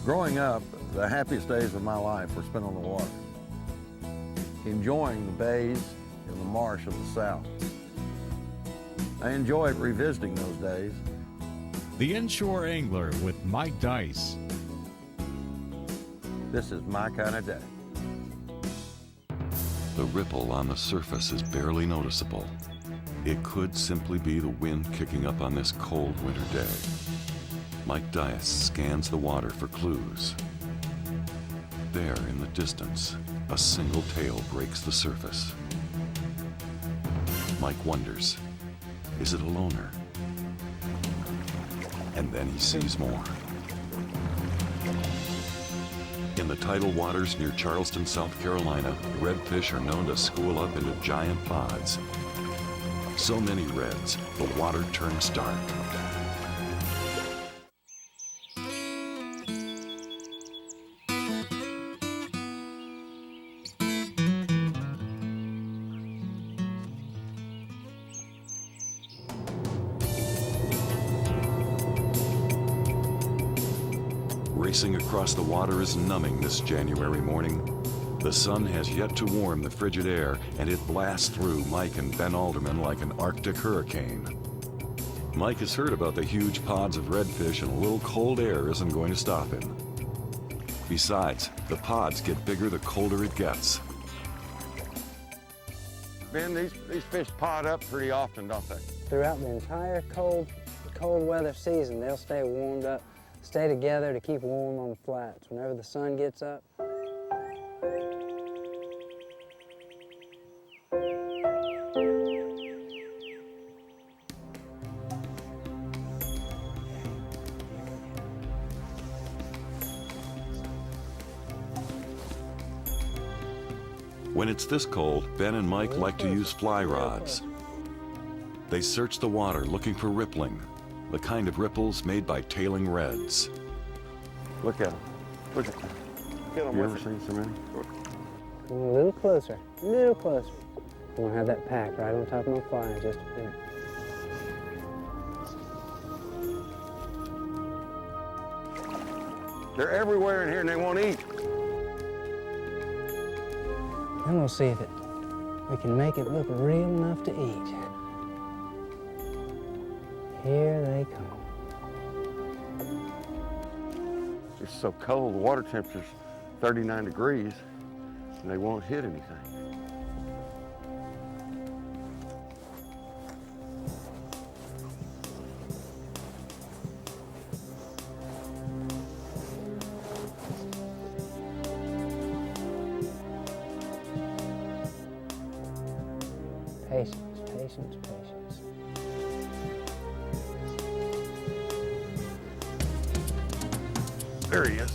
Growing up, the happiest days of my life were spent on the water, enjoying the bays and the marsh of the South. I enjoyed revisiting those days. The Inshore Angler with Mike Dyess. This is my kind of day. The ripple on the surface is barely noticeable. It could simply be the wind kicking up on this cold winter day. Mike Dyess scans the water for clues. There in the distance, a single tail breaks the surface. Mike wonders, is it a loner? And then he sees more. In the tidal waters near Charleston, South Carolina, redfish are known to school up into giant pods. So many reds, the water turns dark. Racing across the water is numbing this January morning. The sun has yet to warm the frigid air, and it blasts through Mike and Ben Alderman like an Arctic hurricane. Mike has heard about the huge pods of redfish, and a little cold air isn't going to stop him. Besides, the pods get bigger the colder it gets. Ben, these fish pod up pretty often, don't they? Throughout the entire cold weather season, they'll stay warmed up, stay together to keep warm on the flats. Whenever the sun gets up, When it's this cold, Ben and Mike like to use fly rods. They search the water looking for rippling, the kind of ripples made by tailing reds. Look at them. Look at them. You ever seen so many? come a little closer, a little closer. I'm gonna have that pack right on top of my fly in just a minute. They're everywhere in here and they won't eat. Then we'll see if we can make it look real enough to eat. Here they come. It's so cold, the water temperature's 39 degrees, and they won't hit anything. Patience, patience, patience. There he is.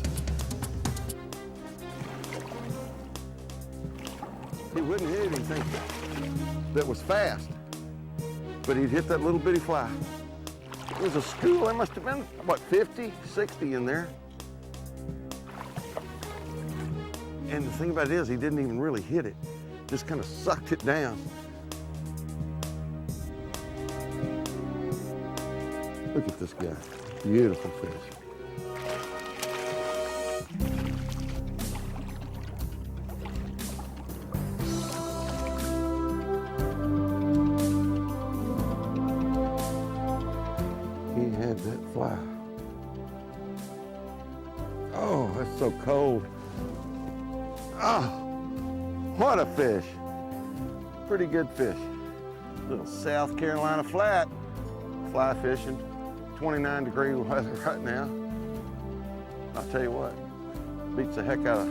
He wouldn't hit anything that was fast, but he'd hit that little bitty fly. It was a school. There must have been, what, 50, 60 in there. And the thing about it is, he didn't even really hit it. Just kind of sucked it down. Look at this guy. Beautiful fish. He had that fly. Oh, that's so cold. Oh, what a fish. Pretty good fish. Little South Carolina flat. Fly fishing. 29-degree weather right now. I'll tell you what, beats the heck out of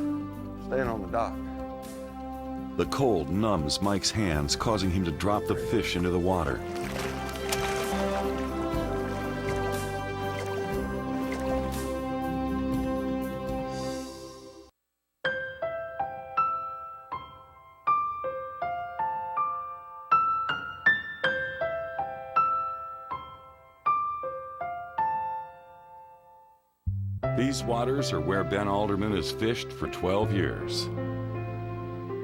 staying on the dock. The cold numbs Mike's hands, causing him to drop the fish into the water. These waters are where Ben Alderman has fished for 12 years.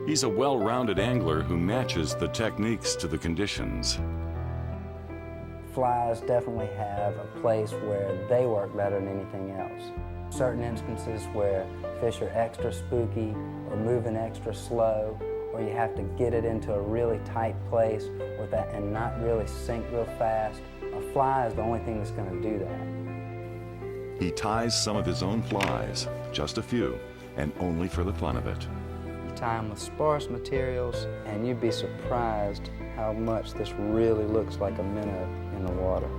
He's a well-rounded angler who matches the techniques to the conditions. flies definitely have a place where they work better than anything else. Certain instances where fish are extra spooky or moving extra slow, or you have to get it into a really tight place with that and not really sink real fast, a fly is the only thing that's going to do that. He ties some of his own flies, just a few, and only for the fun of it. You tie them with sparse materials, and you'd be surprised how much this really looks like a minnow in the water.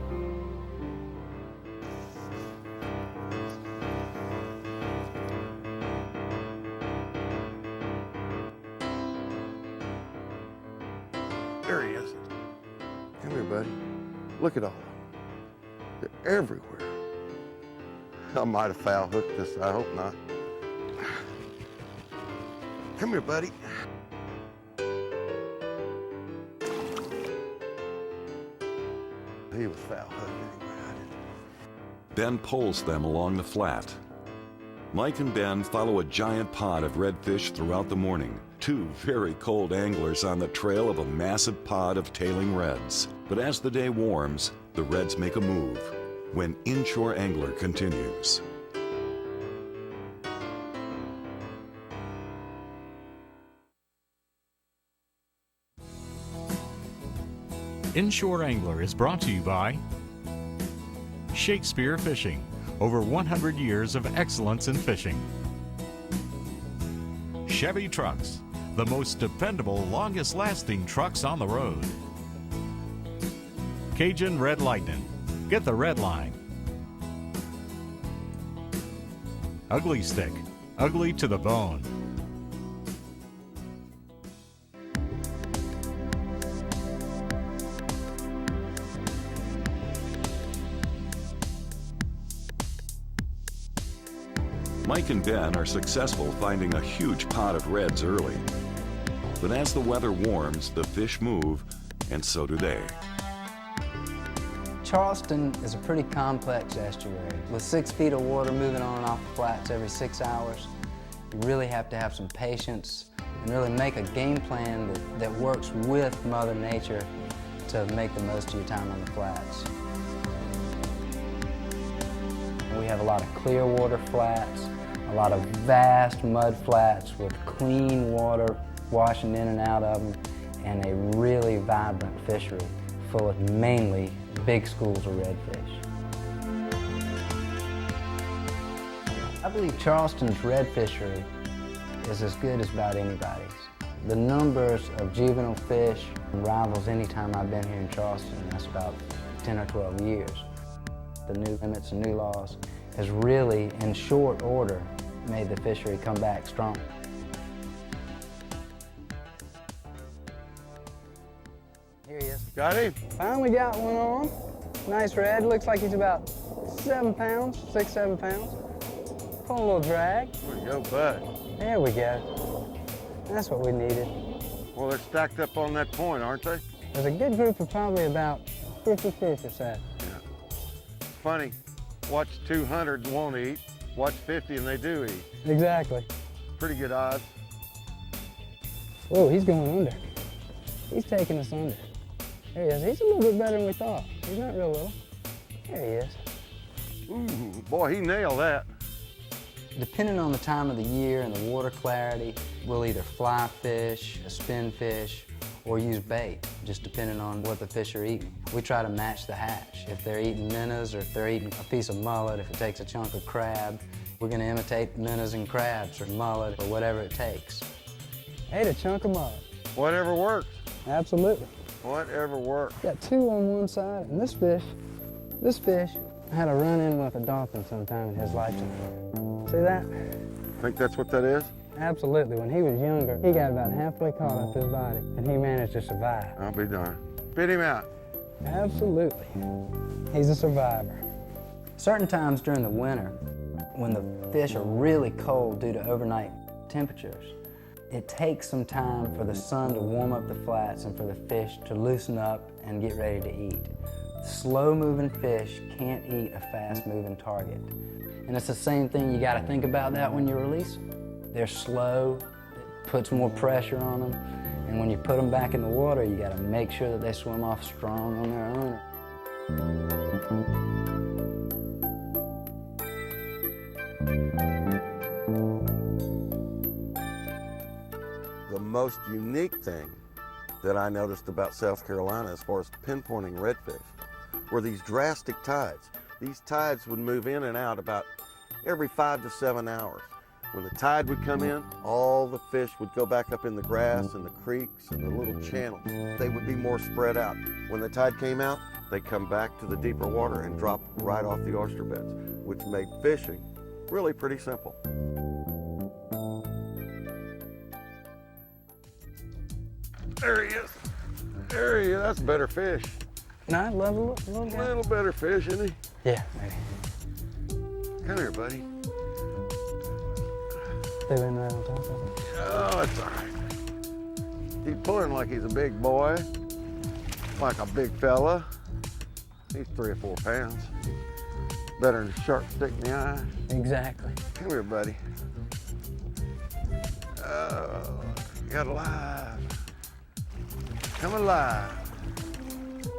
There he is. Come here, buddy. Look at all of them. They're everywhere. I might have foul hooked this, I hope not. Come here, buddy. He was foul hooked anyway. Ben pulls them along the flat. Mike and Ben follow a giant pod of redfish throughout the morning. Two very cold anglers on the trail of a massive pod of tailing reds. But as the day warms, the reds make a move. When Inshore Angler continues. Inshore Angler is brought to you by Shakespeare Fishing, over 100 years of excellence in fishing. Chevy Trucks, the most dependable, longest-lasting trucks on the road. Cajun Red Lightning, get the red line. Ugly Stick, ugly to the bone. Mike and Ben are successful finding a huge pot of reds early. But as the weather warms, the fish move, and so do they. Charleston is a pretty complex estuary. With 6 feet of water moving on and off the flats every 6 hours, you really have to have some patience and really make a game plan that works with Mother Nature to make the most of your time on the flats. We have a lot of clear water flats, a lot of vast mud flats with clean water washing in and out of them, and a really vibrant fishery full of mainly big schools of redfish. I believe Charleston's red fishery is as good as about anybody's. The numbers of juvenile fish rivals any time I've been here in Charleston. That's about 10 or 12 years. The new limits and new laws has really, in short order, made the fishery come back strong. Here he is. Got him? Finally got one on. Nice red. Looks like he's about 7 pounds, 6, 7 pounds. Pull a little drag. There we go, bud. There we go. That's what we needed. Well, they're stacked up on that point, aren't they? There's a good group of probably about 50 fish or so. Yeah. Funny. Watch 200 and won't eat. Watch 50 and they do eat. Exactly. Pretty good odds. Whoa, he's going under. He's taking us under. There he is. He's a little bit better than we thought. He's not real little. There he is. Ooh, boy, he nailed that. Depending on the time of the year and the water clarity, we'll either fly fish, a spin fish, or use bait, just depending on what the fish are eating. We try to match the hatch. If they're eating minnows or if they're eating a piece of mullet, if it takes a chunk of crab, we're gonna imitate minnows and crabs or mullet or whatever it takes. Ate a chunk of mullet. Whatever works. Absolutely. Whatever works. Got 2 on one side, and this fish had a run-in with a dolphin sometime in his lifetime. See that? Think that's what that is? Absolutely. When he was younger, he got about halfway caught up his body, and he managed to survive. I'll be darned. Spit him out. Absolutely. He's a survivor. Certain times during the winter, when the fish are really cold due to overnight temperatures, it takes some time for the sun to warm up the flats and for the fish to loosen up and get ready to eat. Slow-moving fish can't eat a fast-moving target. And it's the same thing, you gotta think about that when you release them. They're slow, it puts more pressure on them, and when you put them back in the water, you gotta make sure that they swim off strong on their own. The most unique thing that I noticed about South Carolina as far as pinpointing redfish were these drastic tides. These tides would move in and out about every 5 to 7 hours. When the tide would come in, all the fish would go back up in the grass and the creeks and the little channels. They would be more spread out. When the tide came out, they'd come back to the deeper water and drop right off the oyster beds, which made fishing really pretty simple. There he is. There he is. That's a better fish. No, I love a little A guy. little better fish, isn't he? Yeah, maybe. Come here, buddy. They've been right on top of it. Oh, it's all right. He's pulling like he's a big boy, like a big fella. He's 3 or 4 pounds. Better than a sharp stick in the eye. Exactly. Come here, buddy. Oh, got alive. Come alive.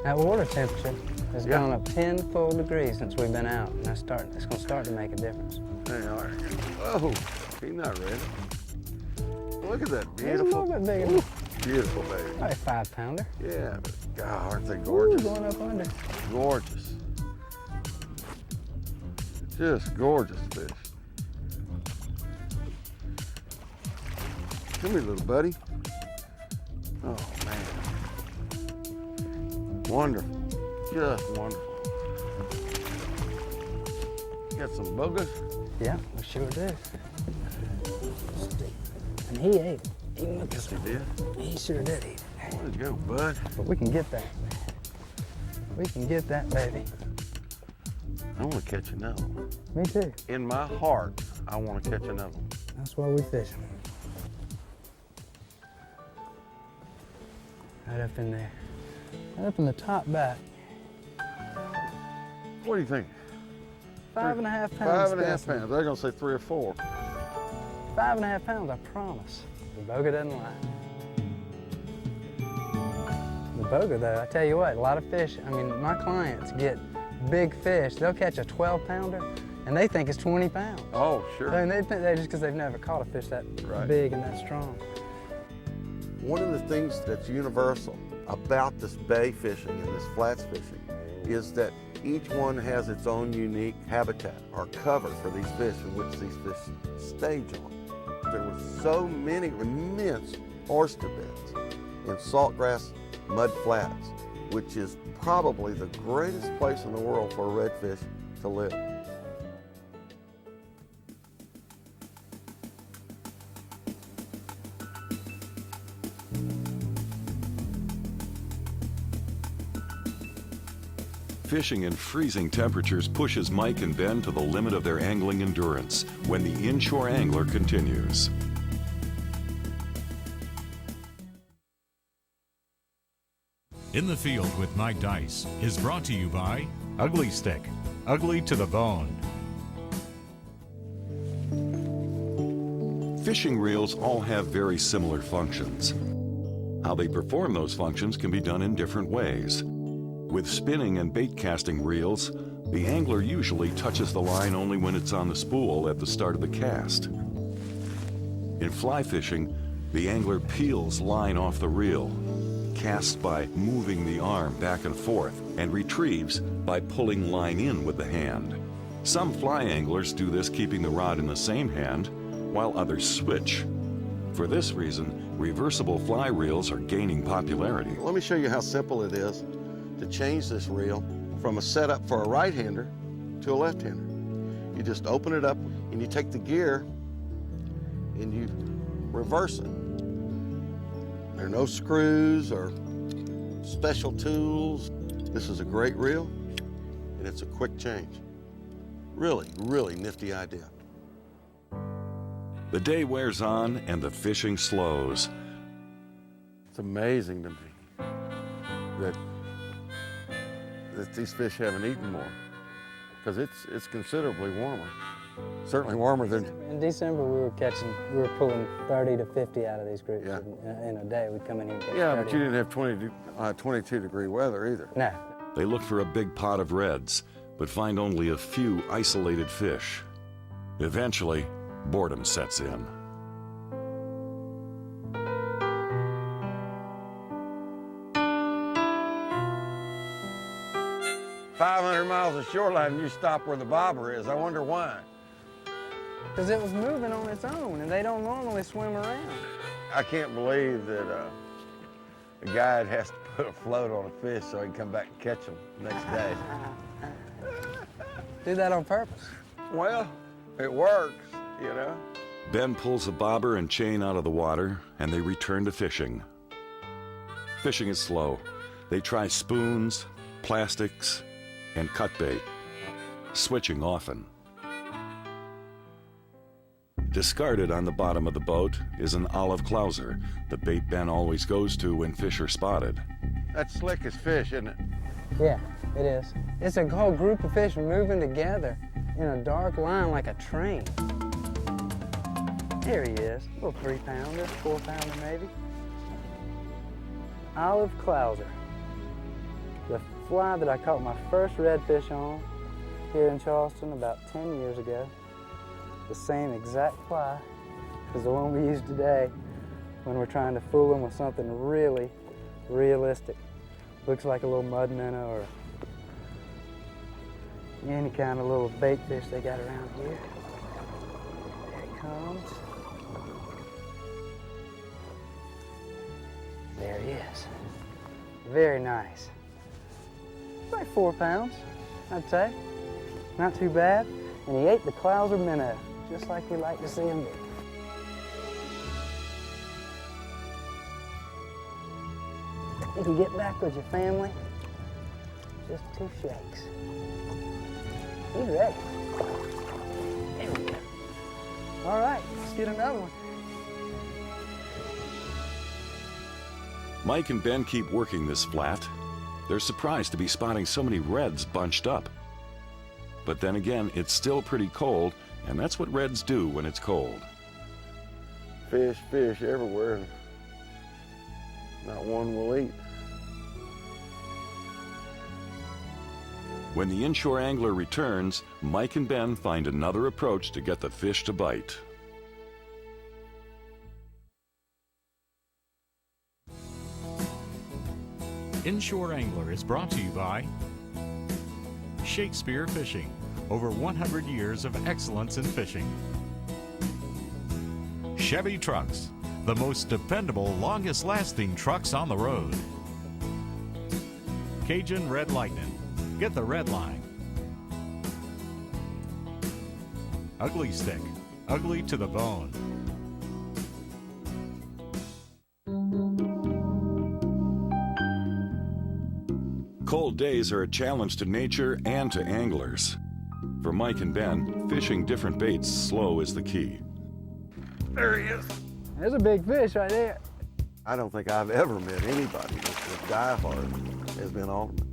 That water temperature has Yeah. gone up 10 full degrees since we've been out, and it's going to start to make a difference. They are. Oh, he's not ready. Look at that He's a beautiful. little bit bigger. Ooh, beautiful baby. Probably a 5-pounder. Yeah, but God, aren't they Ooh, gorgeous? going up under. Gorgeous. Just gorgeous fish. Come here, little buddy. Oh, man. Wonderful. Just wonderful. Got some bogas? Yeah, we sure do. And he ate it. Even with Yes, this he one. did. He sure did eat it. Way to go, bud. But we can get that. We can get that, baby. I want to catch another one. Me too. In my heart, I want to catch another one. That's why we fish. Right up in there. Right up in the top back. What do you think? 5.5 pounds. 5.5 specimen. pounds. They're going to say 3 or 4. 5.5 pounds, I promise. The boga doesn't lie. The boga, though, I tell you what, a lot of fish, I mean, my clients get big fish. They'll catch a 12-pounder, and they think it's 20 pounds. Oh, sure. And they think that just because they've never caught a fish that Right. big and that strong. One of the things that's universal about this bay fishing and this flats fishing is that each one has its own unique habitat or cover for these fish in which these fish stage on. There were so many immense oyster beds in saltgrass mud flats, which is probably the greatest place in the world for a redfish to live. Fishing in freezing temperatures pushes Mike and Ben to the limit of their angling endurance when the inshore angler continues. In the Field with Mike Dyess is brought to you by Ugly Stick, ugly to the bone. Fishing reels all have very similar functions. How they perform those functions can be done in different ways. With spinning and bait casting reels, the angler usually touches the line only when it's on the spool at the start of the cast. In fly fishing, the angler peels line off the reel, casts by moving the arm back and forth, and retrieves by pulling line in with the hand. Some fly anglers do this keeping the rod in the same hand, while others switch. For this reason, reversible fly reels are gaining popularity. Let me show you how simple it is to change this reel from a setup for a right-hander to a left-hander. You just open it up and you take the gear and you reverse it. There are no screws or special tools. This is a great reel and it's a quick change. Really, really nifty idea. The day wears on and the fishing slows. It's amazing to me that these fish haven't eaten more, because it's considerably warmer. Certainly warmer than. In December, we were pulling 30 to 50 out of these groups Yeah. in a day. We'd come in here and catch Yeah, 30. but you didn't have 22-degree weather either. No, They look for a big pot of reds, but find only a few isolated fish. Eventually, boredom sets in. 500 miles of shoreline, and you stop where the bobber is. I wonder why. Because it was moving on its own, and they don't normally swim around. I can't believe that a guide has to put a float on a fish so he can come back and catch them the next day. Do that on purpose. Well, it works, you know. Ben pulls a bobber and chain out of the water, and they return to fishing. Fishing is slow. They try spoons, plastics, and cut bait, switching often. Discarded on the bottom of the boat is an olive clouser, the bait Ben always goes to when fish are spotted. That's slick as fish, isn't it? Yeah, it is. It's a whole group of fish moving together in a dark line like a train. Here he is, a little 3-pounder, 4-pounder maybe. Olive clouser. The fly that I caught my first redfish on here in Charleston about 10 years ago. The same exact fly as the one we use today when we're trying to fool them with something really realistic. Looks like a little mud minnow or any kind of little bait fish they got around here. There he comes. There he is. Very nice. Like 4 pounds, I'd say. Not too bad. And he ate the clouser minnow, just like we like to see him do. You can get back with your family. Just 2 shakes. He's ready. There we go. All right, let's get another one. Mike and Ben keep working this flat. They're surprised to be spotting so many reds bunched up. But then again, it's still pretty cold, and that's what reds do when it's cold. Fish, fish everywhere. Not one will eat. When the inshore angler returns, Mike and Ben find another approach to get the fish to bite. Inshore Angler is brought to you by Shakespeare Fishing, over 100 years of excellence in fishing. Chevy Trucks, the most dependable, longest-lasting trucks on the road. Cajun Red Lightning, get the red line. Ugly Stick, ugly to the bone. Cold days are a challenge to nature and to anglers. For Mike and Ben, fishing different baits slow is the key. There he is. There's a big fish right there. I don't think I've ever met anybody that's as diehard as Ben Alderman.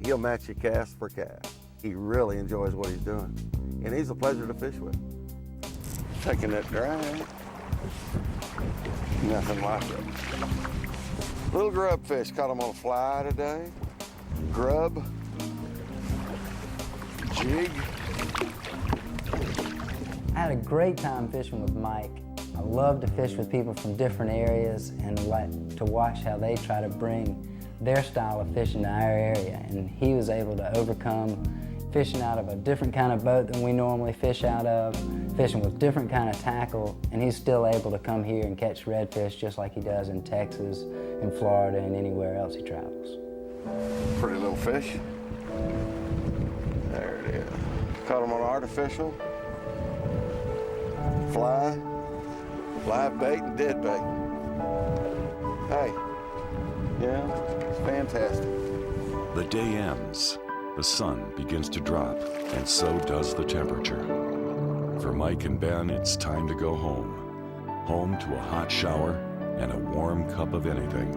He'll match you cast for cast. He really enjoys what he's doing, and he's a pleasure to fish with. Taking that drag, nothing like it. Little grub fish, caught him on a fly today. Grub, jig. I had a great time fishing with Mike. I love to fish with people from different areas and like to watch how they try to bring their style of fishing to our area. And he was able to overcome fishing out of a different kind of boat than we normally fish out of, fishing with different kind of tackle, and he's still able to come here and catch redfish just like he does in Texas, in Florida, and anywhere else he travels. Pretty little fish. There it is. Caught him on artificial. Fly, live bait and dead bait. Hey, yeah, it's fantastic. The day ends. The sun begins to drop, and so does the temperature. For Mike and Ben, it's time to go home. Home to a hot shower and a warm cup of anything.